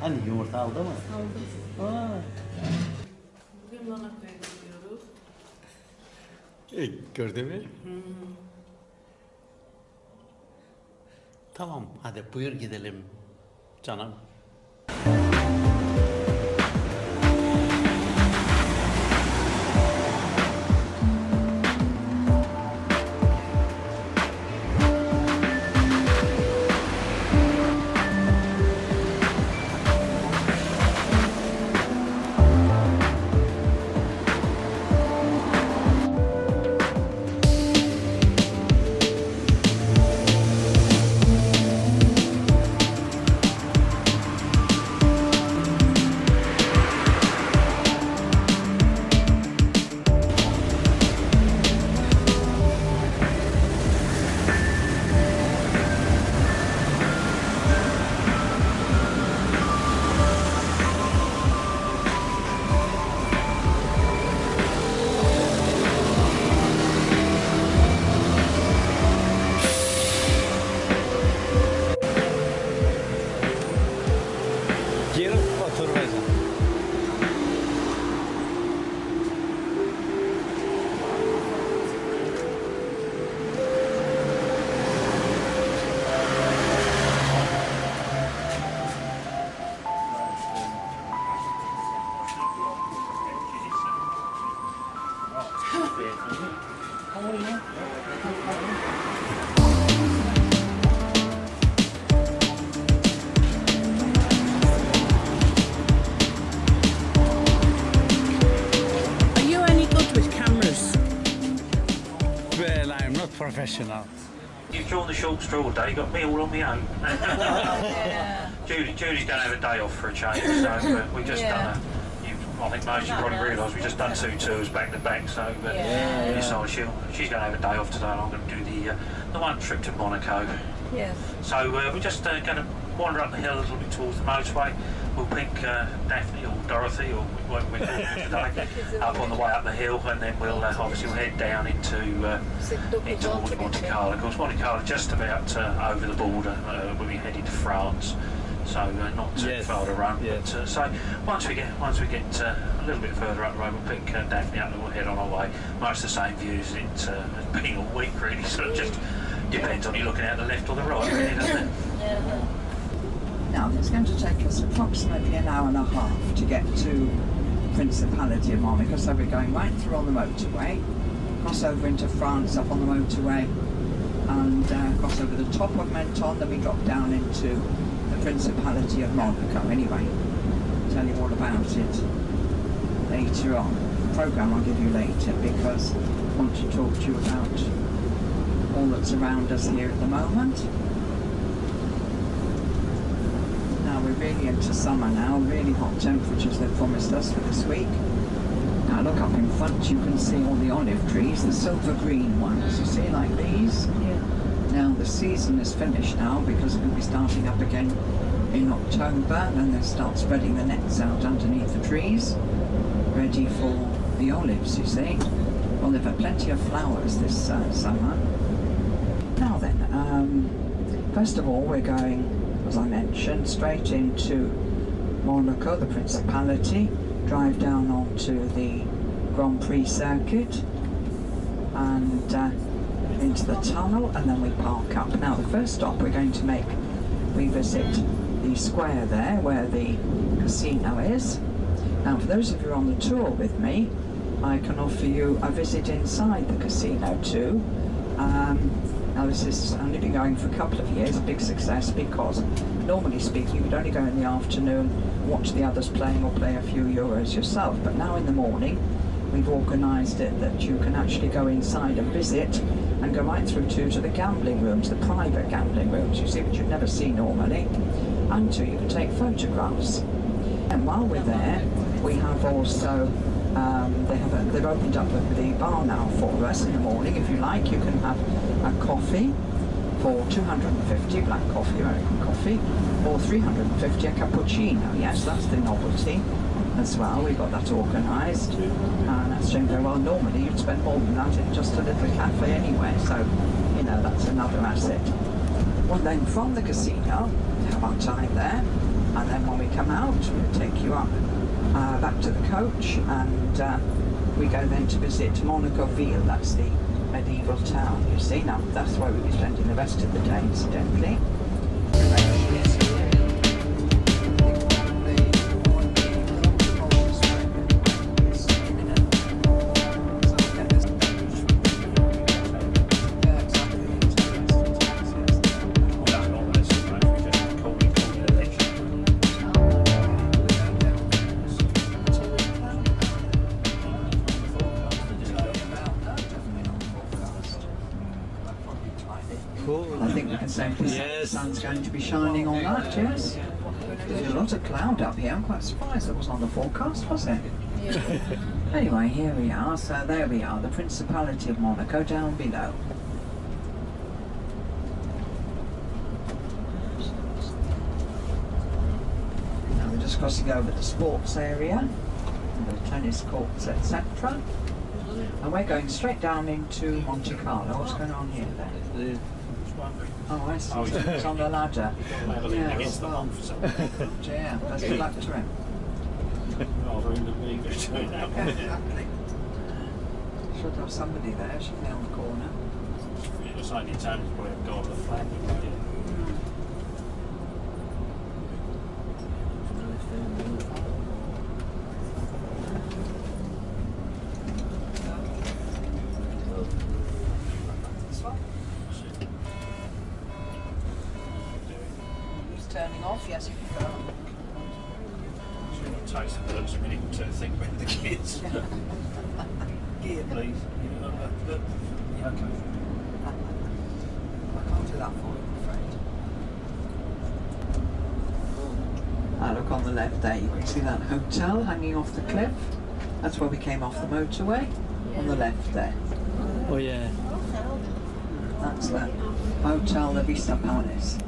Hani yumurta aldı mı? Aldım. Aa. Bugün Monaco'ya gidiyoruz. Gördün mü? Tamam, hadi buyur gidelim canım. Professional. You've drawn the short straw all day, you got me all on my own. Julie's going to have a day off for a change, so we just done a. I think most of you probably realise we just done 2 tours back to back, so so she's going to have a day off today, and I'm going to do the one trip to Monaco. Yes. So we're just going to wander up the hill a little bit towards the motorway. We'll pick Daphne or Dorothy or what we call her today up on the way up the hill, and then we'll obviously head down into Monte Carlo. Of course, Monte Carlo just about over the border. We'll be heading to France, so not too far to run. But so once we get a little bit further up the road, we'll pick Daphne up and we'll head on our way. Much the same views it's been all week, really. So it just depends on you looking out the left or the right, really, doesn't it? Yeah. Now, it's going to take us approximately an hour and a half to get to Principality of Monaco, so we're going right through on the motorway, cross over into France up on the motorway, and cross over the top of Monte, then we drop down into the Principality of Monaco. Anyway, I'll tell you all about it later on. The programme I'll give you later, because I want to talk to you about all that's around us here at the moment. We're really into summer now, really hot temperatures they've promised us for this week. Now look up in front, you can see all the olive trees, the silver green ones, you see, like these? Yeah. Now the season is finished now, because it will be starting up again in October, and they'll start spreading the nets out underneath the trees, ready for the olives, you see. Well, they've had plenty of flowers this summer. Now then, first of all we're going, as I mentioned, straight into Monaco, the Principality, drive down onto the Grand Prix circuit and into the tunnel, and then we park up. Now the first stop we're going to make, we visit the square there where the casino is. Now for those of you on the tour with me, I can offer you a visit inside the casino too. Now this has only been going for a couple of years, a big success, because normally speaking you could only go in the afternoon, watch the others playing or play a few euros yourself, but now in the morning we've organised it that you can actually go inside and visit and go right through to the gambling rooms, the private gambling rooms, you see, which you'd never see normally, and you can take photographs. And while we're there, we have also they've opened up the bar now for us in the morning. If you like, you can have a coffee for 250, black coffee, American coffee, or 350 a cappuccino. Yes, that's the novelty as well. We've got that organised, and that's doing very well. Normally you'd spend more than that in just a little cafe anyway, so you know that's another asset. Well then, from the casino, we have our time there. And then when we come out, we'll take you up back to the coach, and we go then to visit Monaco Ville. That's the medieval town, you see. Now, that's where we'll be spending the rest of the day, incidentally. I think we can safely say the sun's going to be shining on that, yes. There's a lot of cloud up here. I'm quite surprised it wasn't on the forecast, was it? Yeah. Anyway, here we are. So there we are, the Principality of Monaco down below. Now we're just crossing over the sports area, the tennis courts, etc. And we're going straight down into Monte Carlo. What's going on here then? Oh, I see. It's on the ladder. Yeah, well, yeah, best of luck to him. Should have somebody there, shouldn't they, on the corner? It looks like the Italians probably have got the flag. Turning off, yes, you can go. Tyson looks a minute to think about the kids. Gear, please. Yeah, okay. I can't do that for you, I'm afraid. Look on the left there, you can see that hotel hanging off the cliff. That's where we came off the motorway. On the left there. Oh yeah. That's the Hotel La Vista Palace.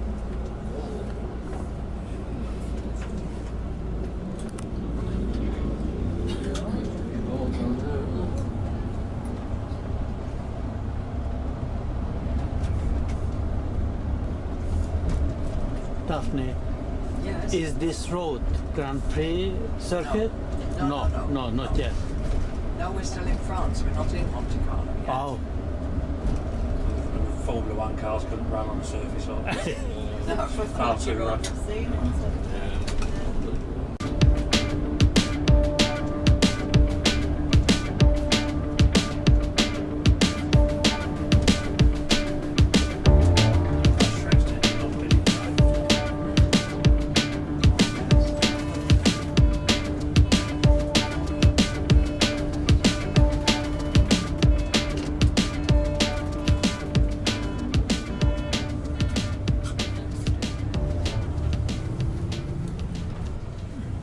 Daphne, Yes. is this road Grand Prix circuit? No, not yet. No, we're still in France. We're not in Monte Carlo yet. Oh, Formula One cars couldn't run on the surface of it. No, Far too rough.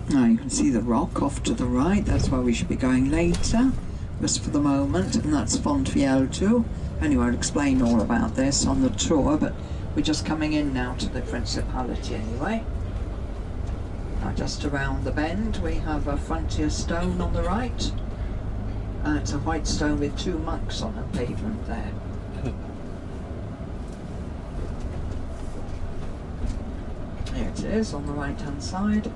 Now you can see the rock off to the right. That's where we should be going later, just for the moment, and that's Fontvielle too. Anyway, I'll explain all about this on the tour, but we're just coming in now to the Principality anyway. Now just around the bend we have a frontier stone on the right. It's a white stone with two monks on the pavement there. Here it is on the right hand side.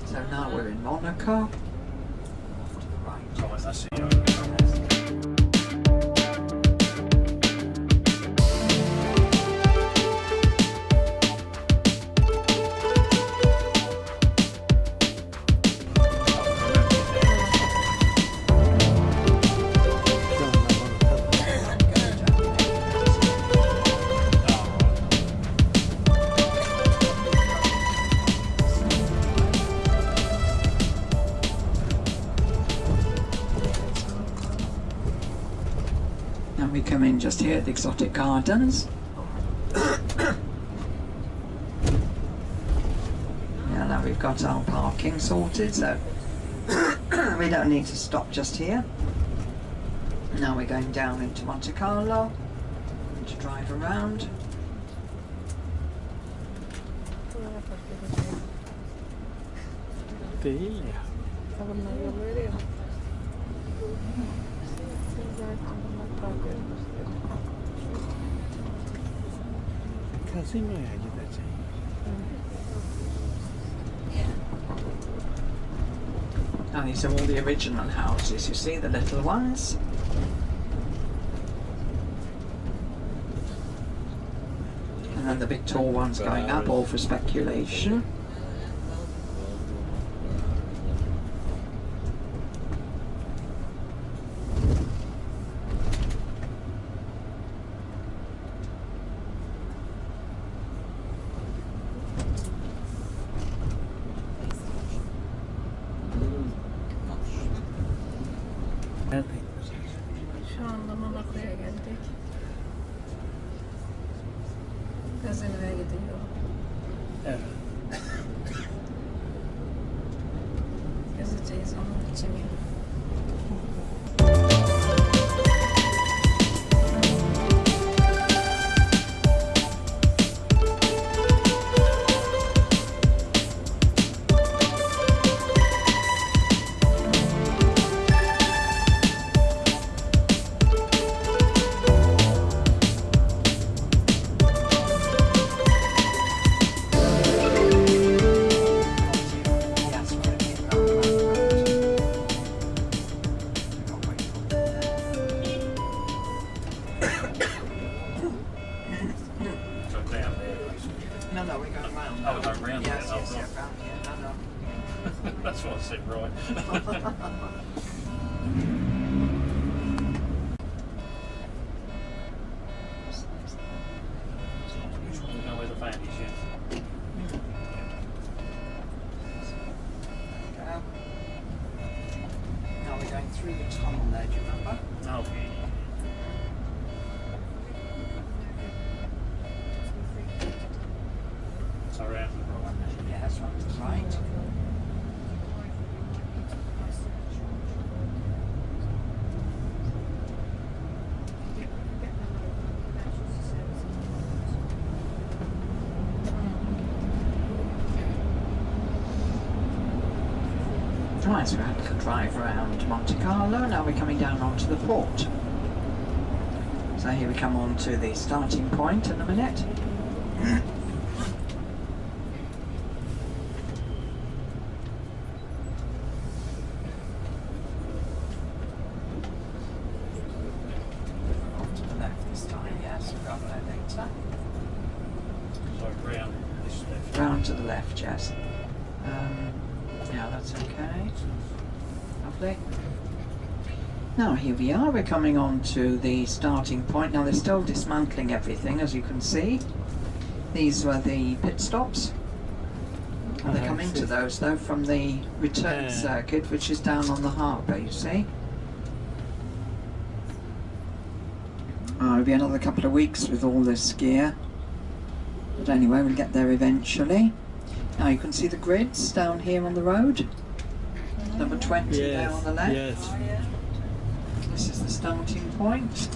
So now we're in Monaco. Off to the right. Oh, that's it. And we come in just here at the Exotic Gardens. Yeah, now we've got our parking sorted, so we don't need to stop just here. Now we're going down into Monte Carlo to drive around. Casino ya kita cek. And these are all the original houses, you see, the little ones. And then the big tall ones going up, all for speculation. Şu anda Monaco'ya geldik. Gazino'ya gidiyor. Evet. Gezeceğiz onun için. No, no, we're going round. Oh, we're going round there. Yes, Oh, yes, right. yeah, round here. No, no. That's what I said, right. We know where the van is, yeah. Now we're going through the tunnel there, do you remember? Oh, yeah. So around to the right. Yes, right to the right. Right, so we had to drive around Monte Carlo, now we're coming down onto the port. So here we come on to the starting point in a minute. Off to the left this time, yes, we'll go there later. So round this left. Round to the left, yes. Yeah, that's okay. Lovely. Now here we are, we're coming on to the starting point. Now they're still dismantling everything, as you can see. These were the pit stops. And they're coming to those though from the return circuit, which is down on the harbour, you see. It'll be another couple of weeks with all this gear. But anyway, we'll get there eventually. Now you can see the grids down here on the road. Number 20 there on the left. Yes. This is the starting point.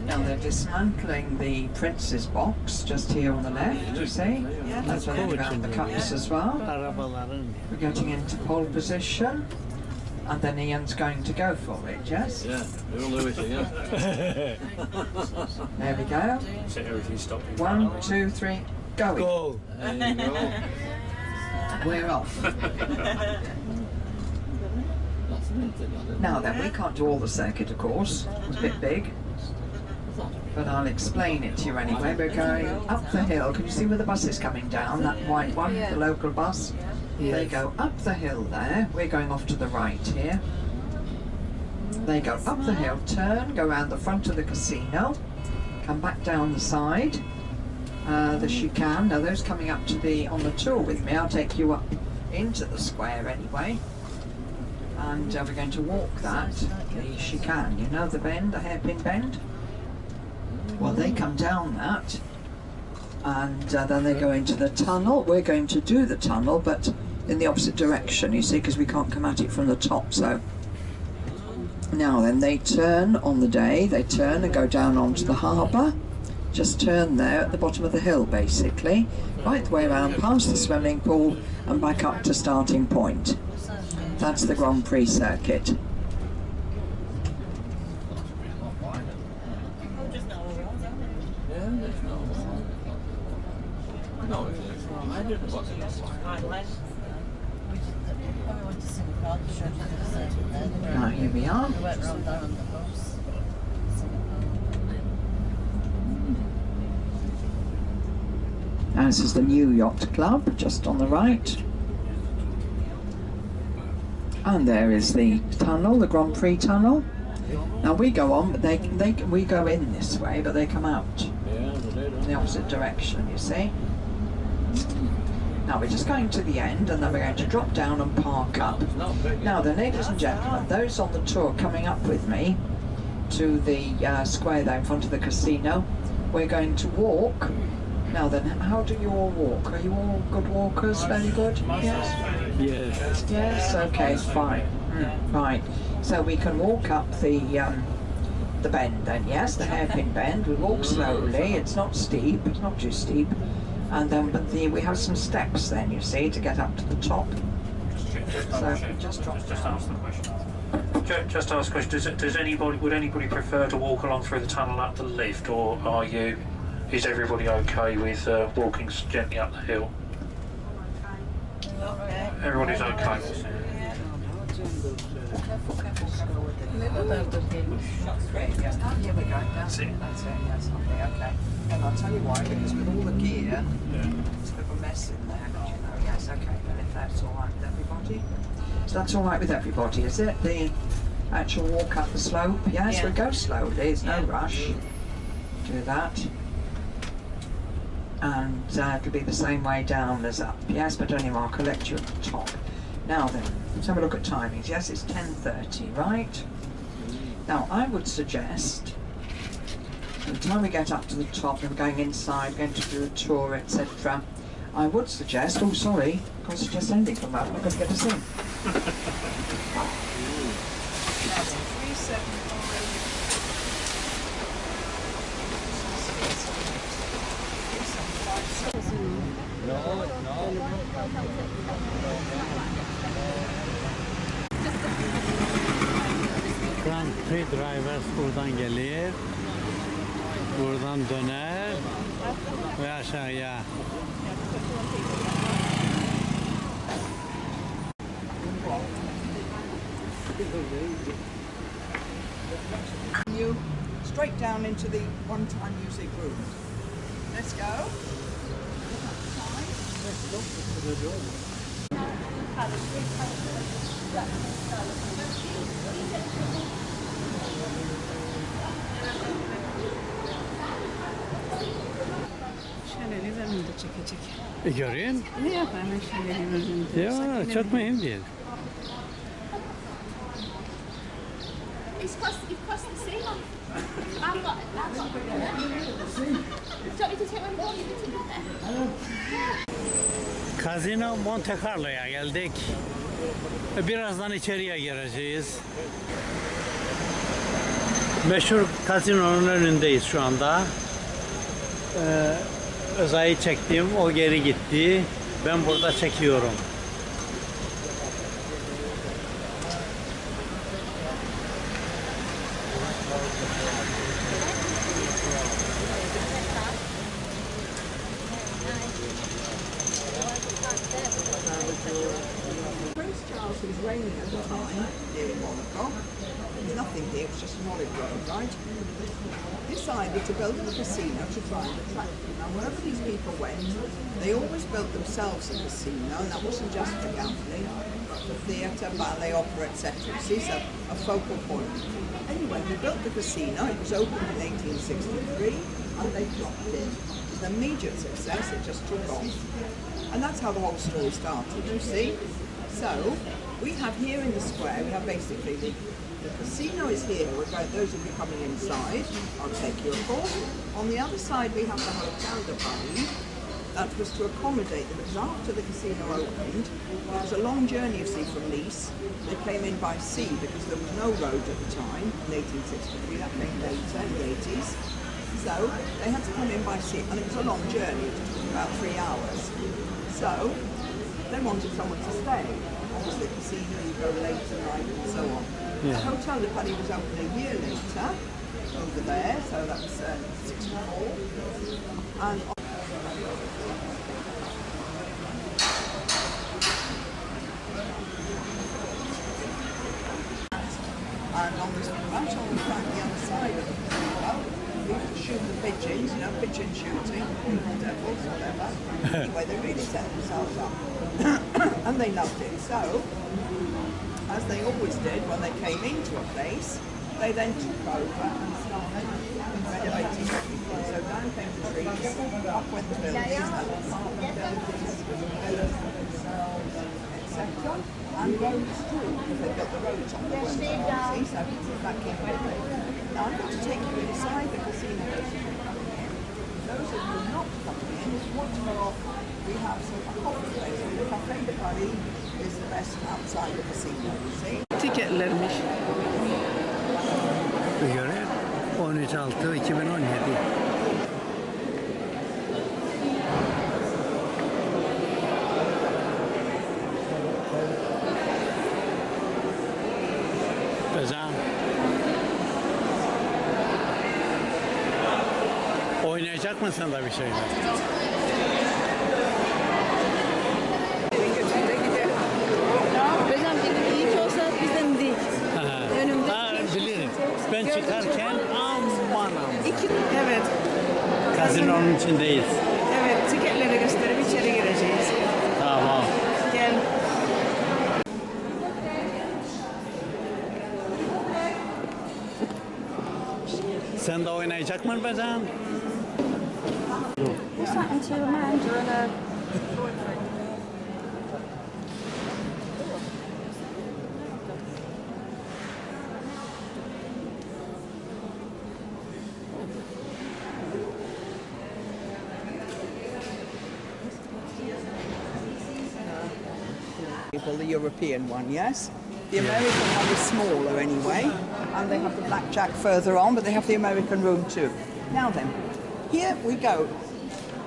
Now they're dismantling the Prince's box just here on the left, you see. That's running around the cups as well. Arabaların. We're getting into pole position. And then Ian's going to go for it, yes? Yeah, we'll do it again. There we go. So everything's stopped. 1, 2, 3, go. Go. There you go. We're off. Now then, we can't do all the circuit, of course. It's a bit big. But I'll explain it to you anyway. We're going up the hill. Can you see where the bus is coming down? That white one, the local bus? They go up the hill there. We're going off to the right here. They go up the hill, turn, go around the front of the casino, come back down the side. The chicane. Now those coming up to the on the tour with me, I'll take you up into the square anyway. And we're going to walk that, the chicane. You know the bend, the hairpin bend? Well, they come down that. And then they go into the tunnel. We're going to do the tunnel, but in the opposite direction, you see, because we can't come at it from the top, so. Now then, they turn on the day, they turn and go down onto the harbour. Just turn there at the bottom of the hill, basically. Right the way around, past the swimming pool, and back up to starting point. That's the Grand Prix circuit. Right, here we are. And this is the New Yacht Club, just on the right. And there is the tunnel, the Grand Prix tunnel. Now we go on, but we go in this way, but they come out in the opposite direction, you see. Now we're just going to the end, and then we're going to drop down and park up. Now then, ladies and gentlemen, those on the tour coming up with me to the square there in front of the casino, we're going to walk. Now then, how do you all walk? Are you all good walkers? Very good? Yes? Yes. Yes? Okay, fine. Right. So we can walk up the bend then, yes? The hairpin bend. We walk slowly. It's not steep. It's not too steep. And then we have some steps then, you see, to get up to the top. So just drop Just ask the question. Just ask the question. Would anybody prefer to walk along through the tunnel up the lift, or is everybody okay with walking gently up the hill? Everybody's okay with it. Here we go. That's it. That's it. Yes, okay. And I'll tell you why, because with all the gear, it's a bit of a mess in there, but you know, yes, okay. And if that's all right with everybody? So that's all right with everybody, is it? The actual walk up the slope? Yes, we go slowly, there's no rush. Do that. And it'll be the same way down as up. Yes, but only mark a lecture at the top. Now then, let's have a look at timings. Yes, it's 10:30, right? Now, I would suggest, by the time we get up to the top and we're going inside, going to do a tour, etc., I would suggest, oh sorry, I can't suggest anything from that, I'm going to get us in. Grand Prix drivers buradan gelir. Buradan döner ve aşağıya. You straight down into the one-time music room. Let's go. Şelalenin önünde çekecek. Görün. Ne yapayım şelalenin önünde? Ya çok mühim değil. It's across the sea. I've got it. Do you want me to take one more? You can take it there. Casino Monte Carlo'ya geldik. Birazdan içeriye gireceğiz. Meşhur kasinonun önündeyiz şu anda. Özay'ı çektim, o geri gitti. Ben burada çekiyorum. Prince Charles was reigning at the time here in Monaco. There's nothing here, it's just an olive grove, right? Decided to build a casino to try and attract them. Now, wherever these people went, they always built themselves a casino, and that wasn't just for gambling, but for theatre, ballet, opera, etc. See, so a focal point. Anyway, they built the casino. It was opened in 1863, and they dropped it. It was an immediate success. It just took off. And that's how the whole story started, you see. So, we have here in the square, we have basically the casino is here. We're going, those of you coming inside, I'll take you of course. On the other side we have the Hotel de Paris. That was to accommodate them, because after the casino opened, it was a long journey, you see, from Nice. They came in by sea because there was no road at the time, in 1863, that came later in the 80s. So, they had to come in by sea, and it was a long journey, it took about 3 hours. So, they wanted someone to stay. Obviously, the casino, you go late at night and so on. Yeah. The Hotel de Paris was opened a year later, over there, so that was 64. And and on this right on the front, the other side of the casino, we used to shoot the pigeons, you know, pigeon shooting, devils, whatever. Anyway, they really set themselves up. And they loved it. So, as they always did when they came into a place, they then took over and started renovating everything. So down came the trees, up went the buildings, apartment buildings, etc. And roads too, because they've got the roads on the west side, see, so that came with it. Now I'm going to take you inside the casino as you're coming in. Those of you not coming in, if you want to go off, we have some coffee places. The Café de Paris is the best outside the casino, you see. Tiketlermiş. göre 13.6.2017. Kızım. Oynayacak mısın da bir şeyler? Hocam iyi ki olsa bizden değil. Önümde. Bilirim. Ben çıkarken aman. Evet. Kazinonun içindeyiz. Evet, tiketleri gösterip içeri gireceğiz. Tamam. Gel. Sen de oynayacak mısın Bezan? What's happened to Amanda and her? The European one, yes? The American one is smaller anyway, and they have the blackjack further on, but they have the American room too. Now then, here we go.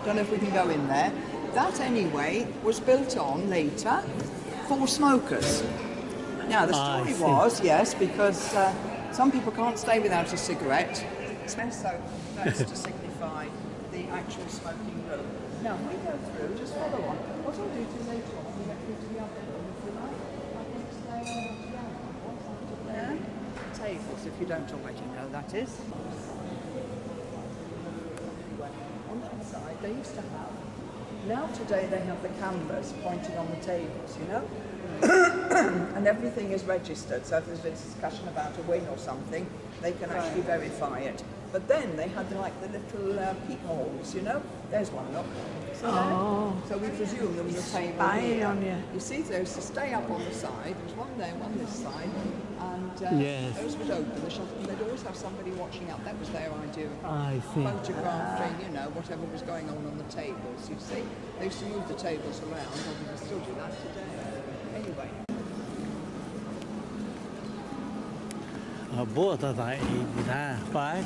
Don't know if we can go in there. That anyway was built on later for smokers. Now the story was, yes, because some people can't stay without a cigarette, so that's to signify the actual smoking room. Now we go through, just follow on. What I'll do to later on, we get through to the other room if you like. I think stay on there. Tables, if you don't already know, that is. On that side, they used to have. Now today they have the canvas pointing on the tables, you know, and everything is registered. So if there's a discussion about a win or something, they can actually verify it. But then they had like the little peepholes, you know. There's one, look. So we presume there was a table here. You see, they used to stay up on the side. There's one there, one this side, and those would open the shop, and they'd always have somebody watching out. That was their idea of photographing, you know, whatever was going on the tables. You see, they used to move the tables around, and they still do that today. Anyway. Bu oda da iyiydi ha. Bak.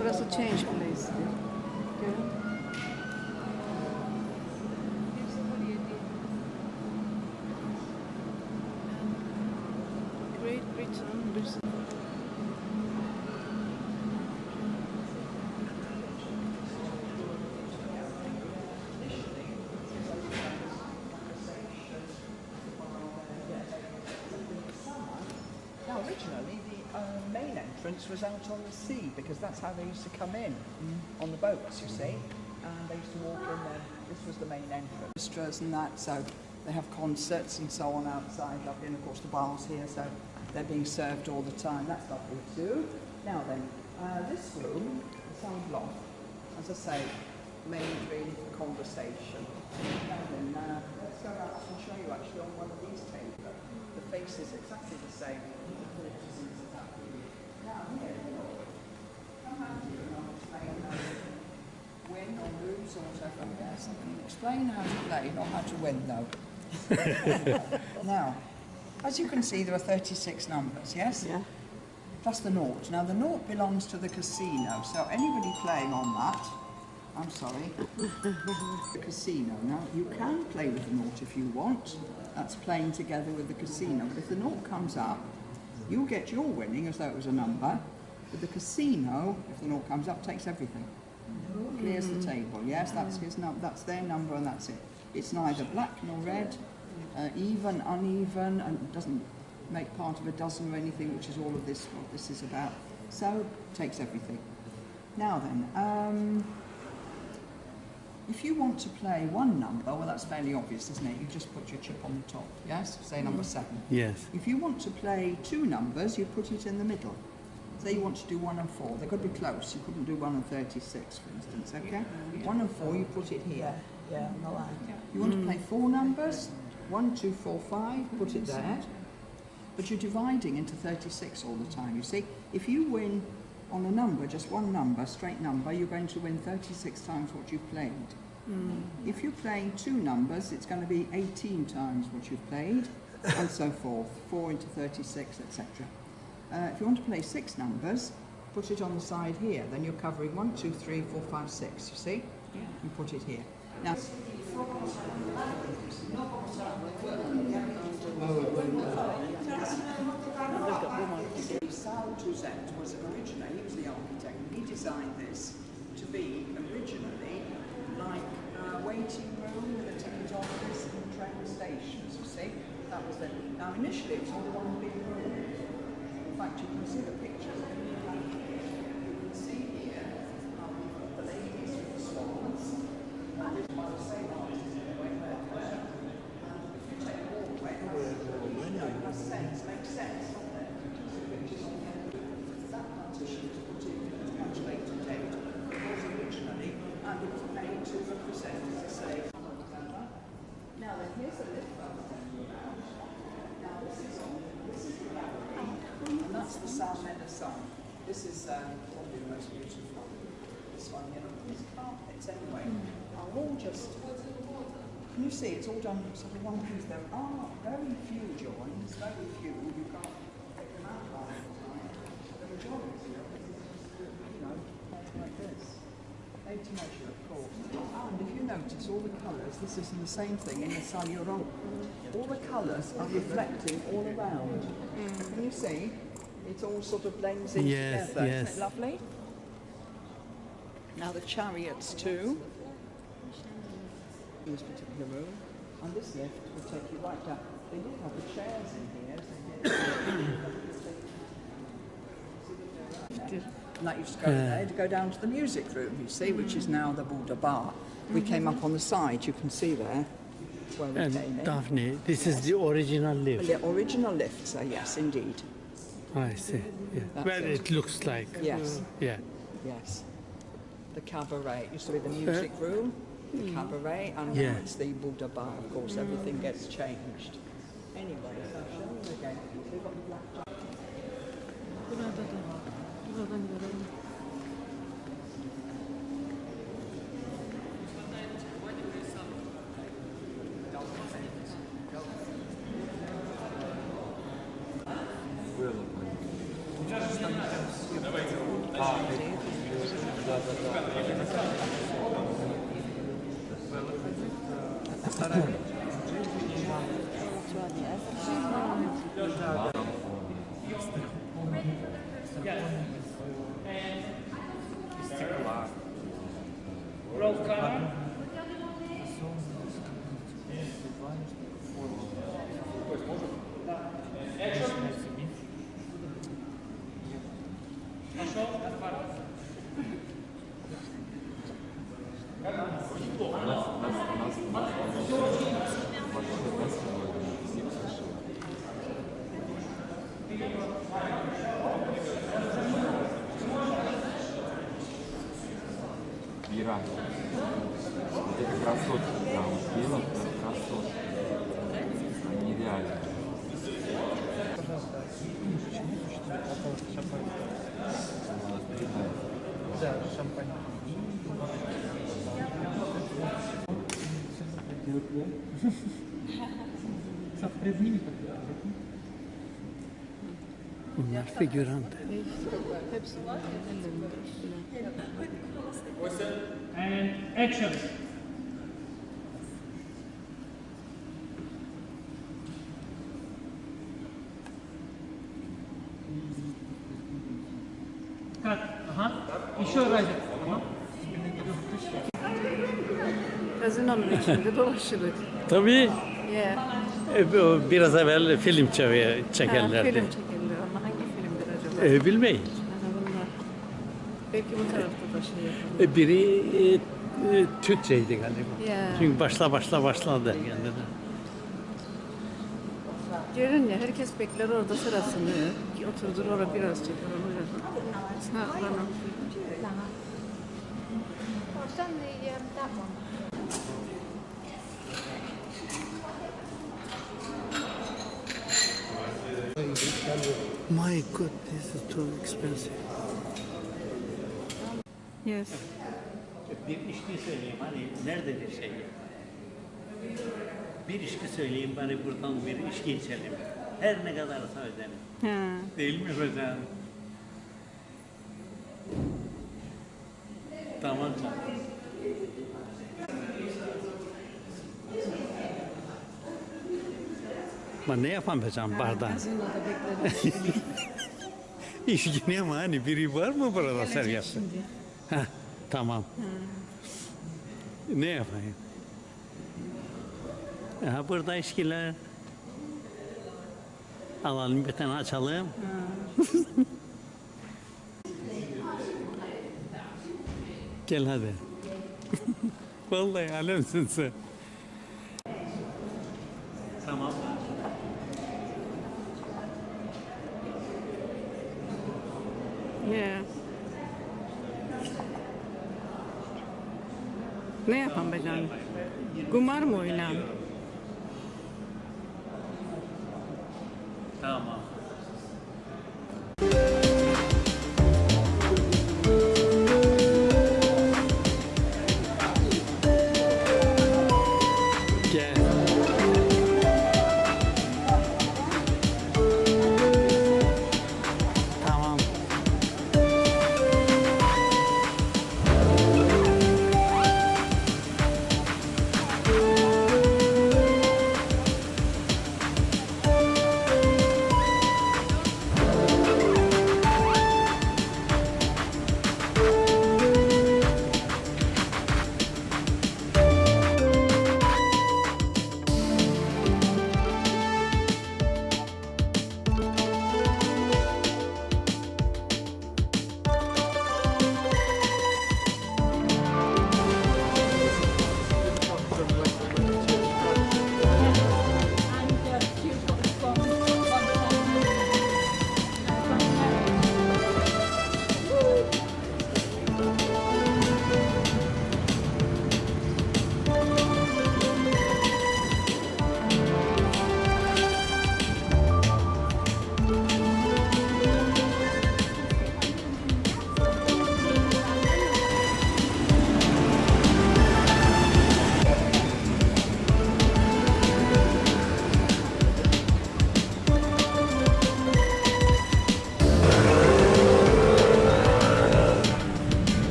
Burası change place. Great Britain. Now, originally, the main entrance was out on the sea because that's how they used to come in on the boats, you see. And they used to walk in there. This was the main entrance. Orchestras and that, so they have concerts and so on outside. Lovely, and of course the bars here, so they're being served all the time. That's lovely too. Now then, this room, the sound loft, as I say, made really for conversation. Now then, let's go out and show you actually on one of these tables. The face is exactly the same. Now here, come out here and I'll explain how to win or lose or whatever. Yes, I can explain how to play, not how to win though. Now, as you can see, there are 36 numbers, yes? Yeah. Plus the naught. Now the naught belongs to the casino, so anybody playing on that, I'm sorry, the casino. Now you can play with the naught if you want. That's playing together with the casino. But if the naught comes up, you'll get your winning as though it was a number. But the casino, if the naught comes up, takes everything. Clears the table. Yes, that's his that's their number, and that's it. It's neither black nor red even, uneven, and it doesn't make part of a dozen or anything, which is all of this, what this is about. So, takes everything. Now then, if you want to play one number, well that's fairly obvious, isn't it? You just put your chip on the top, yes? Say number 7. Yes. If you want to play 2 numbers, you put it in the middle. Say you want to do 1 and 4. They've got to be close. You couldn't do 1 and 36, for instance, okay? 1 and 4, you put it here. Yeah, on the line. You want to play 4 numbers, 1, 2, 4, 5, put it there. But you're dividing into 36 all the time, you see? If you win on a number, just one number, straight number, you're going to win 36 times what you've played. If you're playing 2 numbers, it's going to be 18 times what you've played, and so forth, 4 into 36, etc. If you want to play 6 numbers, put it on the side here, then you're covering 1, 2, 3, 4, 5, 6, you see? Yeah. You put it here. Now, Sal Touzet was originally, he was the architect, and he designed this to be originally like a waiting room with a ticket office and train stations, you see? That was it. Now initially it was all one big room. In fact, you can see the pictures. You can see here the ladies with the swans, and this is the same artist anyway, there. And if you take a walk away, it has sense, makes sense. That partition was put in at a much later date, because originally, and it was made to represent, as I say, now then, here's a lift up. Now this is the gallery, and that's the Salle Médecin. This is probably the most beautiful. This one here, these carpets anyway, are all just, can you see, it's all done sort of one piece. There are very few joins, very few, you can't take them out all the time. The majority of it is, you know, like this. Made to measure, of course. And if you notice, all the colours, this is the same thing in the Salle Médecin. All the colours are reflecting all around. Can you see? It all sort of blends in together. Yes. Isn't it lovely? Now the chariots too. In this particular room. And this lift will take you right down. They did have the chairs in here. And that used to go there to go down to the music room, you see, which is now the Buddha Bar. We came up on the side, you can see there. That's where we came in. And Daphne, this is the original lift. The original lift, sir, yes, indeed. I see. Yeah. That's Well, it looks like. Yes. Yeah. Yes. The cabaret used to be the music room, the cabaret, and now Yeah. it's the Buddha Bar. Of course, everything gets changed. Anyway, so I'll show you again. We've got the black. Buradan görelim. Roll camera. Вера. Вот это красотки, да, вот белым, красотки. Они реально. Да, шампань. Bunlar figürant. Hepsi var. And action. Cut. Еще разик. Gazinonun içinde dolaşırız. Tabii. Yeah. O biraz evvel film Ha, çekerlerdi. film çekildi ama hangi filmdir acaba? Bilmeyin. Bunlar. Belki bu tarafta da şey yapalım. Biri Türkçeydi galiba. Ya. Çünkü başla der kendine. Görün ya herkes bekler orada sırasını. Oturdur orada biraz çeker onu. Ha, bana. I've done that one. My God, this is too expensive. Yes. Bir içki söyleyeyim hani nerededir şey? Bir içki söyleyeyim bari buradan bir içki içelim. Her ne kadarsa öderim. Ha. Değil mi hocam? Tamam canım. Ben ne yapam hocam bardağı? Gazinoda bekledim. İçki ama hani biri var mı burada seryası? Heh, tamam. Ne yapayım? Ha, burada içkiler. Alalım bir tane açalım. Gel hadi. Vallahi alemsin sen. Tamam. Yeah. Ne yapan be canım? Kumar mı oynan? Tamam. Gel. Tamam.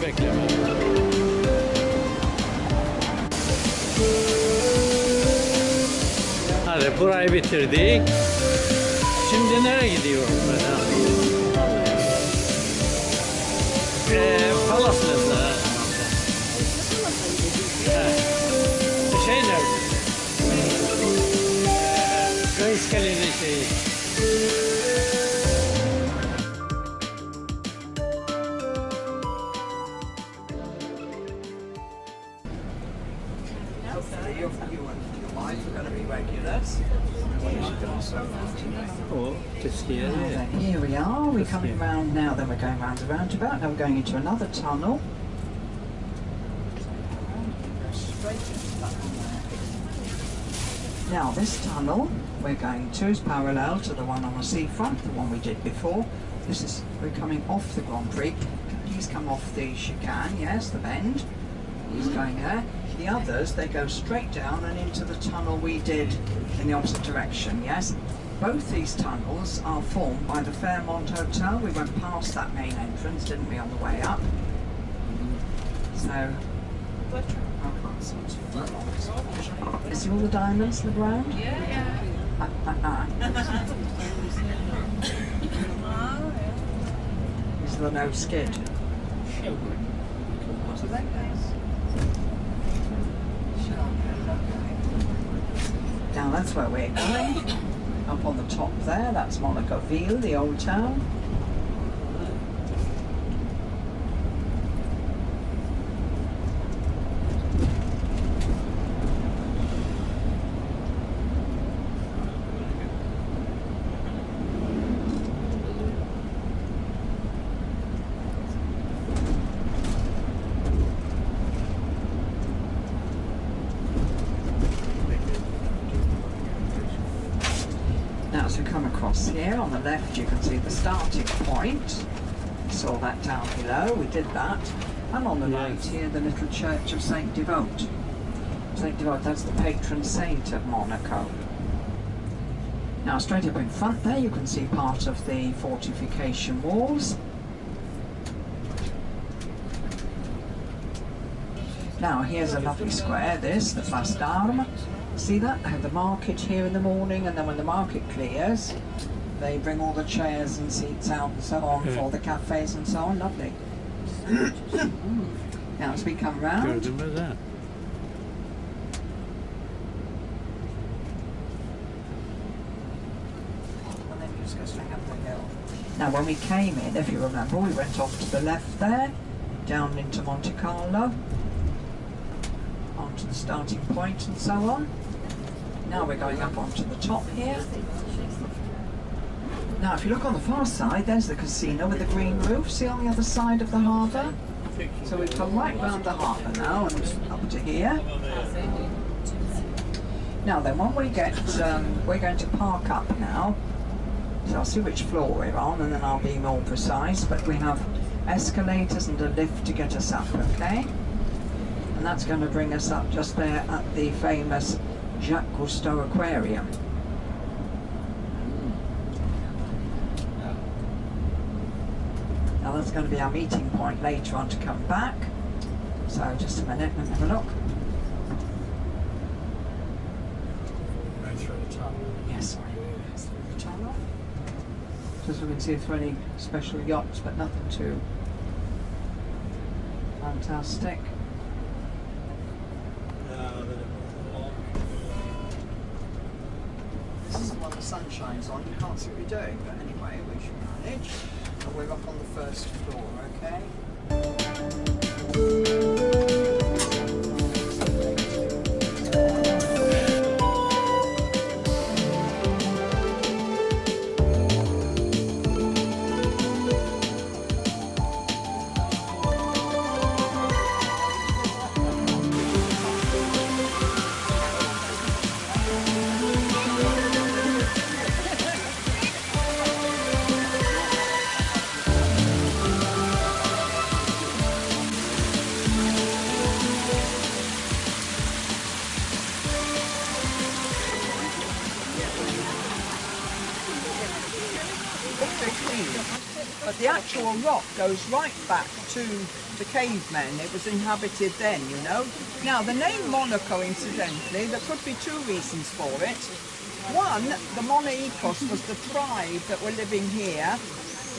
Bekleme. Hadi burayı bitirdik. Şimdi nereye gidiyoruz? Palas'la. Şey nerede? Kayıskale'nin şeyi. Oh, just here. Then here we are, we're coming round now, then we're going round the roundabout, now we're going into another tunnel. Now this tunnel we're going to is parallel to the one on the seafront, the one we did before. This is, we're coming off the Grand Prix. He's come off the chicane, yes, the bend. He's going there. The others, they go straight down and into the tunnel we did in the opposite direction, yes? Both these tunnels are formed by the Fairmont Hotel. We went past that main entrance, didn't we, on the way up? So, you see all the diamonds in the ground? Yeah. This is the no skid. to that, guys. Now that's where we're going. Up on the top there, that's Monaco Ville, the old town. Now as we come across here, on the left you can see the starting point. We saw that down below, we did that. And on the right here, the little church of Saint Devote. Saint Devote, that's the patron saint of Monaco. Now straight up in front there you can see part of the fortification walls. Now here's a lovely square, this, the Place d'Armes. See that? They have the market here in the morning, and then when the market clears, they bring all the chairs and seats out and so on for the cafes and so on. Lovely. Now as we come round, Gördün mü that? and then you just go straight up the hill. Now when we came in, if you remember, we went off to the left there, down into Monte Carlo, onto the starting point and so on. Now we're going up onto the top here. Now if you look on the far side, there's the casino with the green roof, see on the other side of the harbour? So we've come right round the harbour now and up to here. Now then, when we get, we're going to park up now. So I'll see which floor we're on and then I'll be more precise, but we have escalators and a lift to get us up, okay? And that's going to bring us up just there at the famous Jacques Cousteau Aquarium. Now that's going to be our meeting point later on to come back. So just a minute, let me have a look. Right through the top. Yes, sorry. Turn off. Just so we can see if there are any special yachts, but nothing too fantastic. This isn't when the sun shines on, you can't see what you're doing, but anyway, we should manage. And we're up on the first floor, okay? But the actual rock goes right back to the cavemen. It was inhabited then, you know. Now, the name Monaco, incidentally, there could be two reasons for it. One, the Monaicos was the tribe that were living here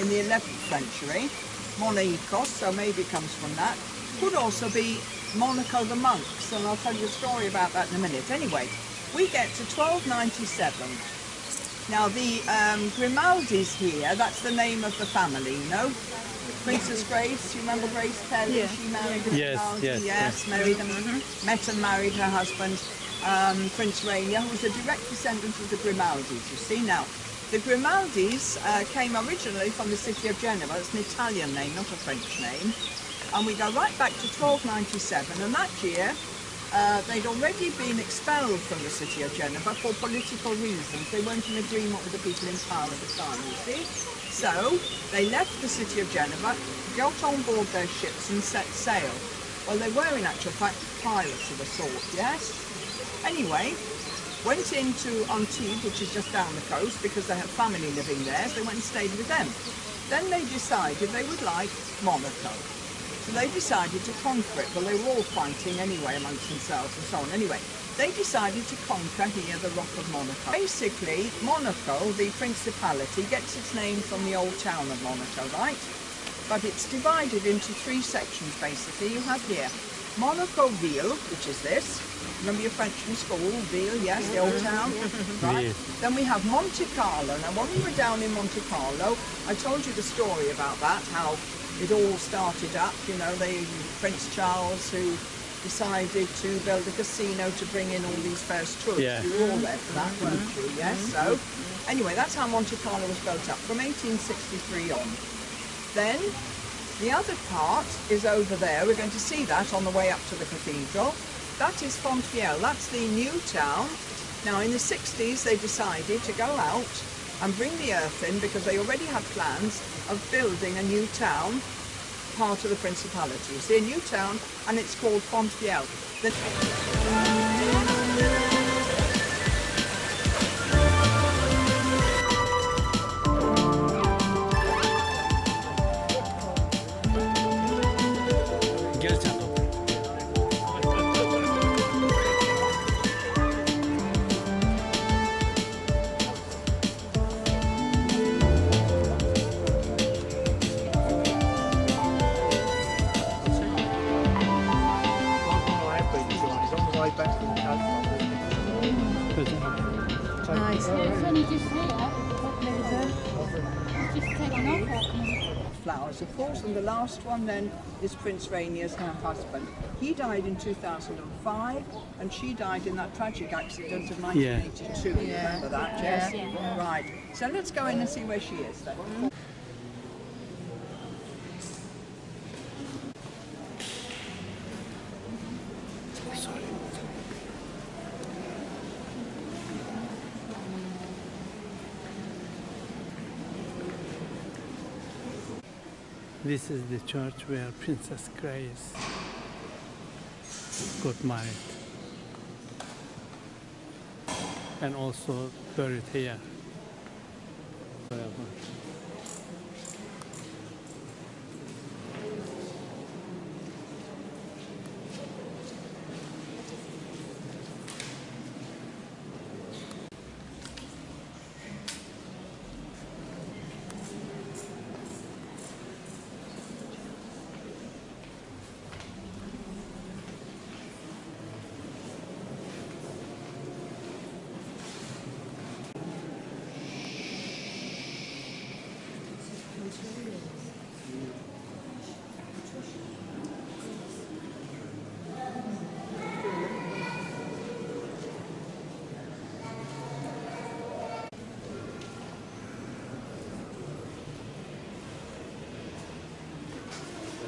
in the 11th century. Monaicos, so maybe it comes from that. Could also be Monaco the monks, and I'll tell you a story about that in a minute. Anyway, we get to 1297. Now the Grimaldis here, that's the name of the family, you know. Princess Grace, you remember Grace Kelly? Yeah. She married a Yes, Grimaldi, yes. married him, met and married her husband, Prince Rainier, who was a direct descendant of the Grimaldis, you see. Now, the Grimaldis came originally from the city of Genova. It's an Italian name, not a French name. And we go right back to 1297, and that year, they'd already been expelled from the city of Geneva for political reasons. They weren't in agreement with the people in power at the time, you see. So they left the city of Geneva, got on board their ships and set sail. Well, they were in actual fact pirates of a sort, yes? Anyway, went into Antibes, which is just down the coast, because they had family living there, so they went and stayed with them. Then they decided they would like Monaco. So they decided to conquer it. Well, they were all fighting anyway amongst themselves and so on. Anyway, they decided to conquer here the Rock of Monaco. Basically, Monaco, the Principality, gets its name from the old town of Monaco, right? but it's divided into three sections basically. You have here Monaco Ville, which is this. Remember your French from school? Ville, yes, the old town. Right. Then we have Monte Carlo. Now, when we were down in Monte Carlo, I told you the story about that, how it all started up. You know, Prince Charles, who decided to build a casino to bring in all these first tourists. Yeah. You were all there for that, weren't you? Yes. So, anyway, that's how Monte Carlo was built up from 1863 on. Then the other part is over there. We're going to see that on the way up to the cathedral. That is Fontiel. That's the new town. Now, in the 60s, they decided to go out and bring the earth in because they already had plans of building a new town, part of the Principality. See, a new town, and it's called Fontiel. Gel sen de. Flowers, of course, and the last one then is Prince Rainier's husband. He died in 2005, and she died in that tragic accident of 1982. Remember that, Jess? Yeah. Right. So let's go in and see where she is then. This is the church where Princess Grace got married and also buried here.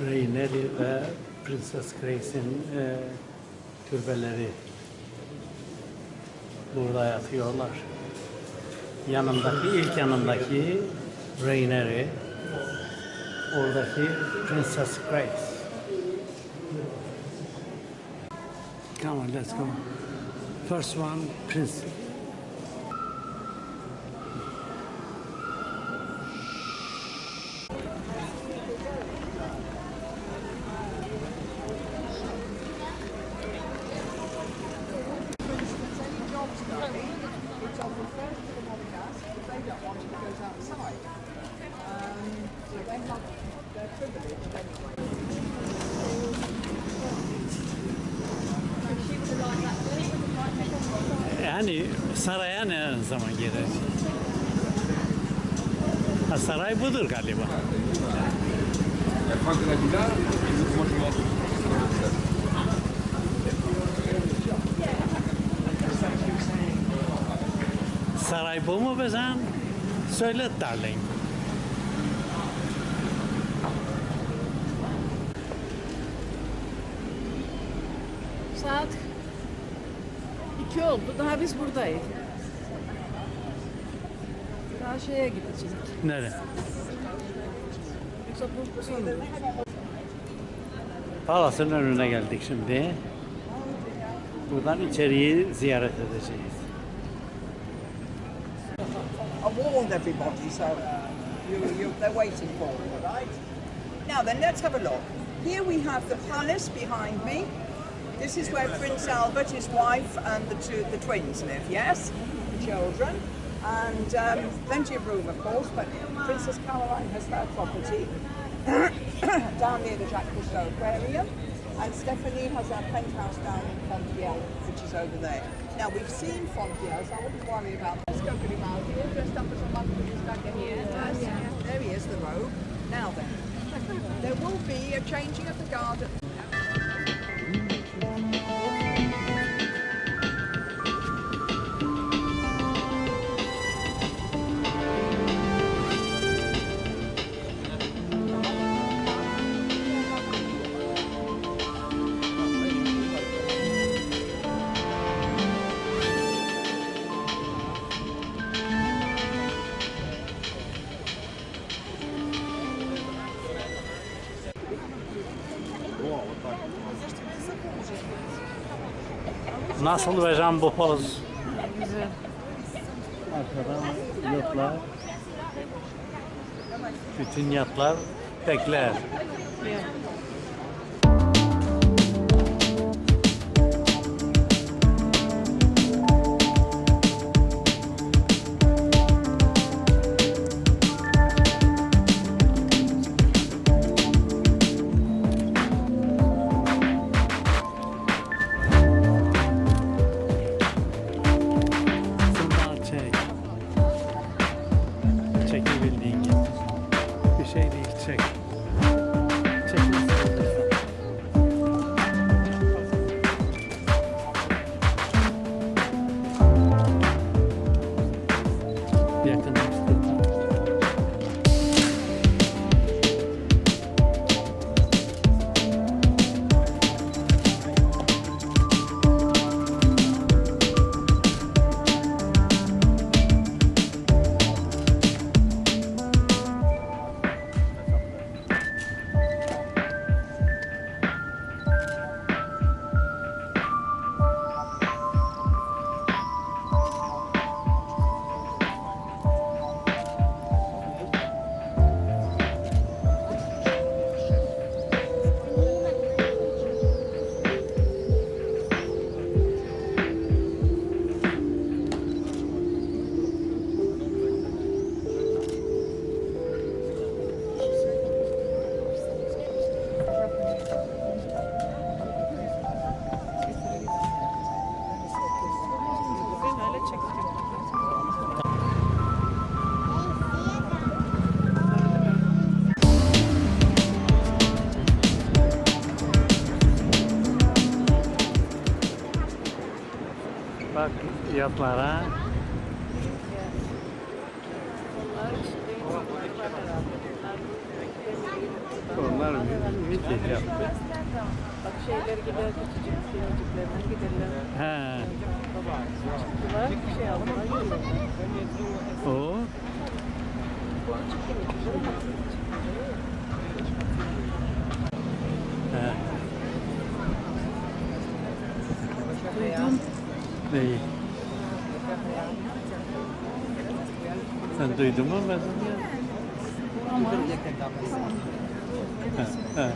Raineri ve Princess Grace'in türbeleri burada yatıyorlar. İlk yanındaki Raineri, oradaki Princess Grace. Come on, let's go. First one, Prince. Yani saraya ne zaman girer? Ha, saray budur galiba. Saray bu mu be sen? Söyle darling. Saat 2 oldu. Daha biz buradayız. Daha şeye gideceğiz. Nereye? Yoksa bu son. Palas'ın önüne geldik şimdi. Buradan içeriği ziyaret edeceğiz. I warned everybody, so they're waiting for you, right? Now then, let's have a look. Here we have the palace behind me. This is where Prince Albert, his wife, and the twins live, yes? The children. And plenty of room, of course, but Princess Caroline has her property. down near the Jacques Cousteau Aquarium, and Stephanie has our penthouse down in Fontiel, which is over there. Now we've seen Fontiel, so I wouldn't worry about this. Let's go to Grimaldi here, dressed up as a monk with his dagger here. There he is, the robe. Now then, there will be a changing of the guard at Nasıl hocam bu poz? Güzel. Arkadan yatlar. Bütün yatlar bekler. Yeah. Şundan çek. Çekebildiğin gibi. Bir şey değil, çek. Çek nasıl olursa. Yakınlaştırma. Öyle çektim. Bak yatlara. Onlar işte insanlar var herhalde. Onlar mitik yap. Bak şeyler gider küçücük filmciklerden giderler. He. Çıktılar bir şey aldılar yiyorlar. O. He. Duydum. Neyi? Sen duydun mu ben? Ama He.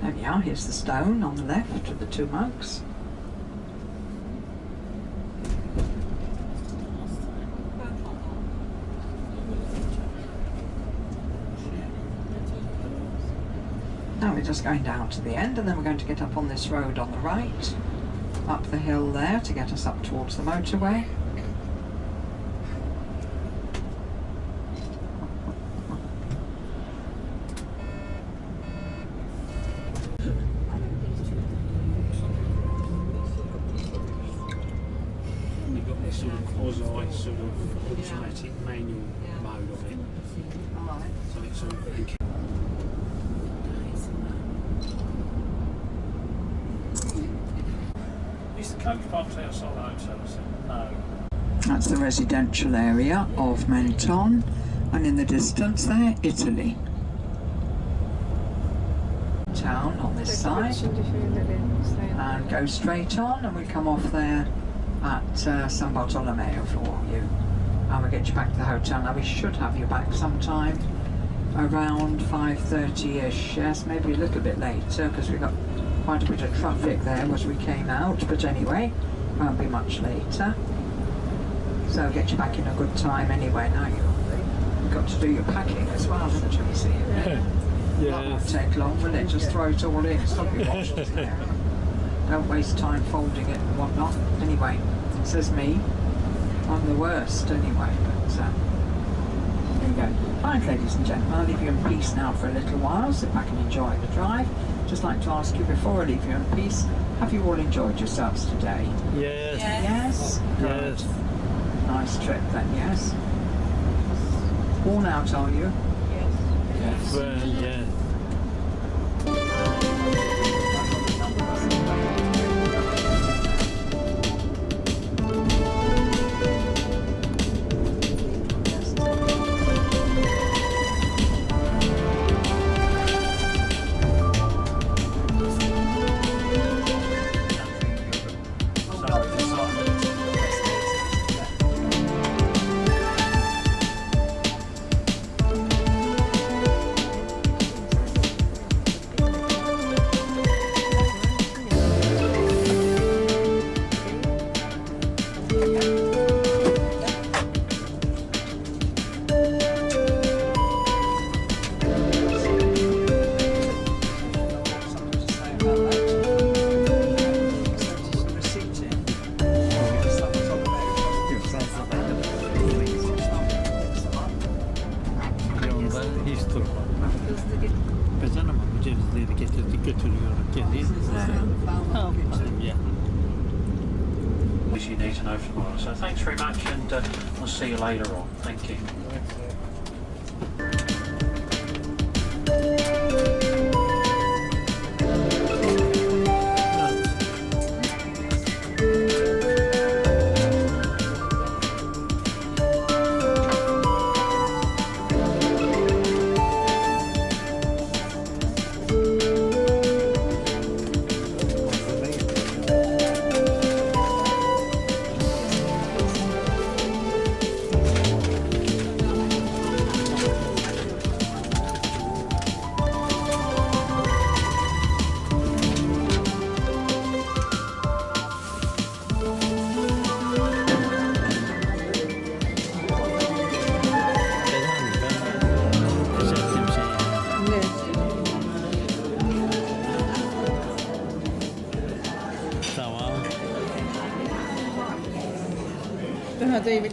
There we are, here's the stone on the left with the two monks. Now we're just going down to the end, and then we're going to get up on this road on the right, up the hill there to get us up towards the motorway. You've got this sort of quasi sort of automatic manual mode of it. So it's sort of Is the coach parked outside the hotel? I said, no. That's the residential area of Monte, and in the distance there, Italy. Town on this side, Şimdi şöyle sayın. and go straight on, and we come off there at San Bartolomeo for you, and we'll get you back to the hotel. Now we should have you back sometime around 5:30ish, yes, maybe a little bit later, because we got quite a bit of traffic there as we came out, but anyway, won't be much later. So get you back in a good time anyway. Now you've got to do your packing as well, haven't you? See, that won't take long, will it? Just throw it all in, stop your washers there. Don't waste time folding it and whatnot. Anyway, says me, I'm the worst anyway, but there you go. Right, ladies and gentlemen, I'll leave you in peace now for a little while, sit back and enjoy the drive. Just like to ask you before I leave you in peace, have you all enjoyed yourselves today? Yes. Yes? Good. Yes. Nice trip then, yes? Worn out, are you? Well, yeah. Kazan ama bu cevizleri getirdik götürüyoruz geliyor. Yeah. you need to know tomorrow. So thanks very much, and I'll see you later on. Thank you. Tamam. Daha da iyi